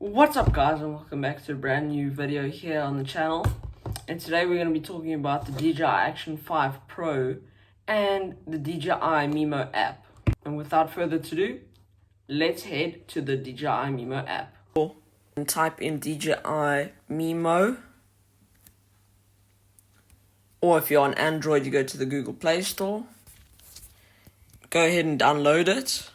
What's up guys, and welcome back to a brand new video here on the channel. And today we're going to be talking about the DJI Action 5 Pro and the DJI Mimo app. And without further ado, let's head to the DJI Mimo app. And type in DJI Mimo, or if you're on Android, you go to the Google Play Store. Go ahead and download it.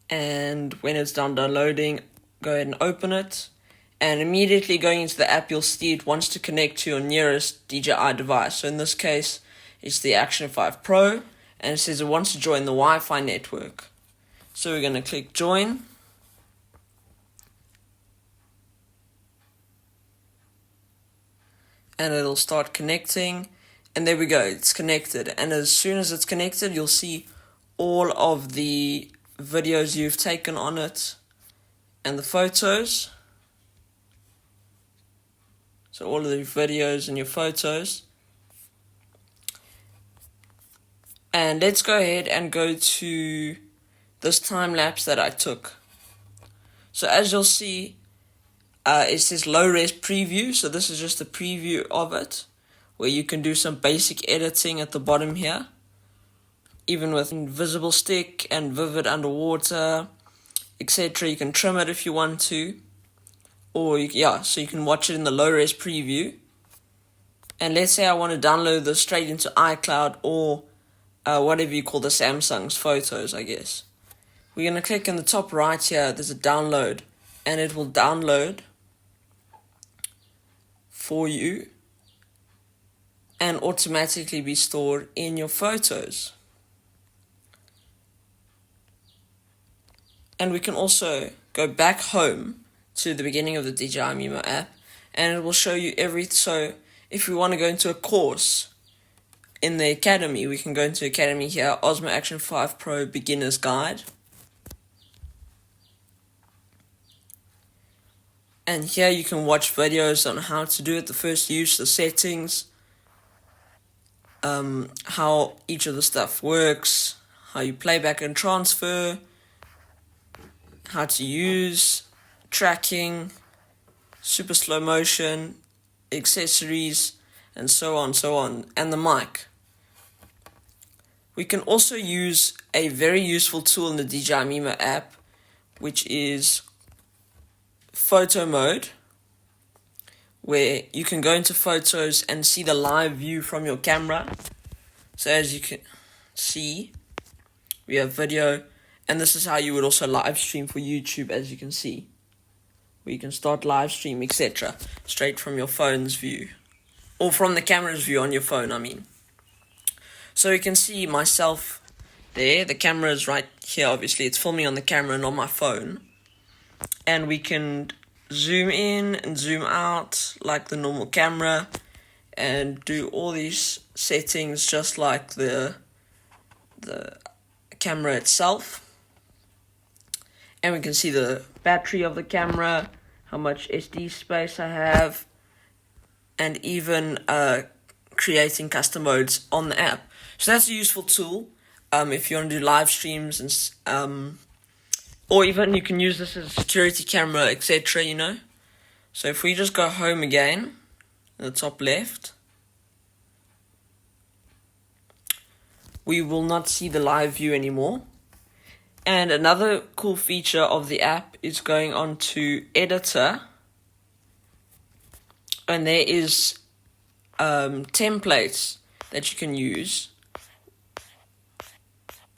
And when it's done downloading, go ahead and open it. And immediately going into the app, you'll see it wants to connect to your nearest DJI device. So in this case, it's the Action 5 Pro, and it says it wants to join the Wi-Fi network. So we're going to click join. And it'll start connecting. And there we go, it's connected. And as soon as it's connected, you'll see all of the videos you've taken on it and the photos. So all of the videos and your photos. And let's go ahead and go to this time lapse that I took. So as you'll see, it says low res preview. So this is just a preview of it, where you can do some basic editing at the bottom here, even with invisible stick and vivid underwater, etc. You can trim it if you want to, or so you can watch it in the low res preview. And let's say I want to download this straight into iCloud or whatever you call the Samsung's photos, I guess. We're going to click in the top right here, there's a download, and it will download for you and automatically be stored in your photos. And we can also go back home to the beginning of the DJI Mimo app, and it will show you so if we want to go into a course in the Academy, we can go into Academy here, Osmo Action 5 Pro Beginner's Guide. And here you can watch videos on how to do it, the first use, the settings, how each of the stuff works, how you play back and transfer, how to use, tracking, super slow motion, accessories, and so on, and the mic. We can also use a very useful tool in the DJI Mimo app, which is photo mode, where you can go into photos and see the live view from your camera. So as you can see, we have video, and this is how you would also live stream for YouTube, as you can see, where you can start live stream, etc., straight from your phone's view, or from the camera's view on your phone, I mean. So you can see myself there, the camera is right here, obviously, it's filming on the camera and on my phone. And we can zoom in and zoom out like the normal camera, and do all these settings just like the camera itself. And we can see the battery of the camera, how much SD space I have, and even creating custom modes on the app. So that's a useful tool if you want to do live streams, and or even you can use this as a security camera, etc., you know. So if we just go home again, in the top left, we will not see the live view anymore. And another cool feature of the app is going on to editor, and there is templates that you can use,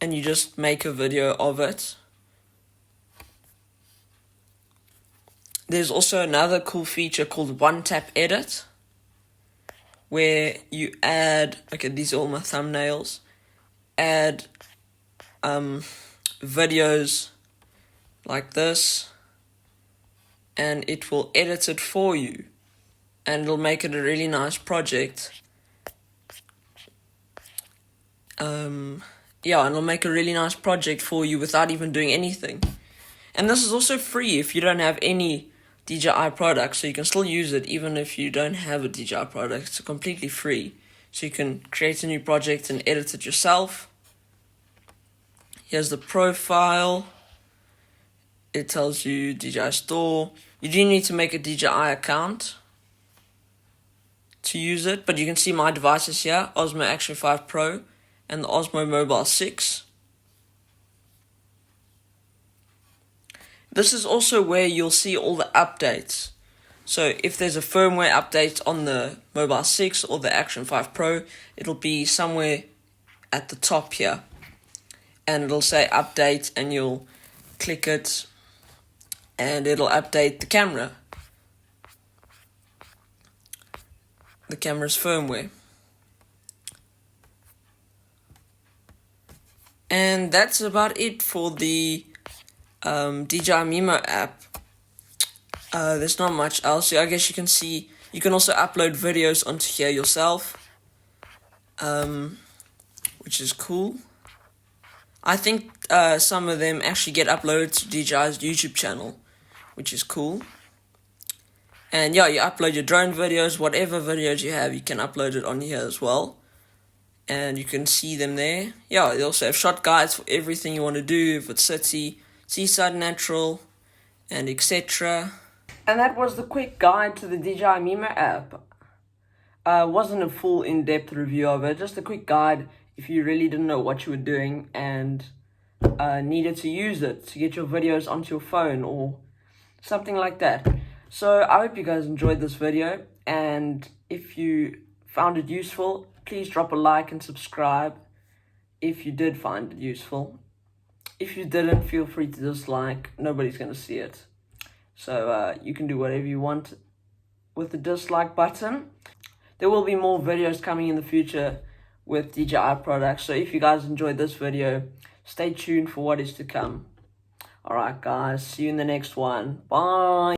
and you just make a video of it. There's also another cool feature called One Tap Edit, where you add, okay, these are all my thumbnails, add videos like this, and it will edit it for you, and it'll make it a really nice project. And it'll make a really nice project for you without even doing anything. And this is also free if you don't have any DJI products, so you can still use it even if you don't have a DJI product. It's completely free, so you can create a new project and edit it yourself. Here's the profile, It tells you DJI Store. You do need to make a DJI account to use it, but you can see my devices here, Osmo Action 5 Pro and the Osmo Mobile 6. This is also where you'll see all the updates. So if there's a firmware update on the Mobile 6 or the Action 5 Pro, it'll be somewhere at the top here. And it'll say update, and you'll click it and it'll update the camera. The camera's firmware. And that's about it for the DJI Mimo app. There's not much else. I guess you can see, you can also upload videos onto here yourself, which is cool. I think some of them actually get uploaded to DJI's YouTube channel, which is cool. And yeah, you upload your drone videos, whatever videos you have, you can upload it on here as well. And you can see them there. Yeah, they also have shot guides for everything you want to do, if it's city, seaside, natural, and etc. And that was the quick guide to the DJI Mimo app. Wasn't a full in-depth review of it, just a quick guide if you really didn't know what you were doing and needed to use it to get your videos onto your phone or something like that. So I hope you guys enjoyed this video, and if you found it useful, please drop a like and subscribe if you did find it useful. If you didn't, feel free to dislike. Nobody's going to see it. So you can do whatever you want with the dislike button. There will be more videos coming in the future with DJI products. So if you guys enjoyed this video, stay tuned for what is to come. Alright guys, see you in the next one. Bye.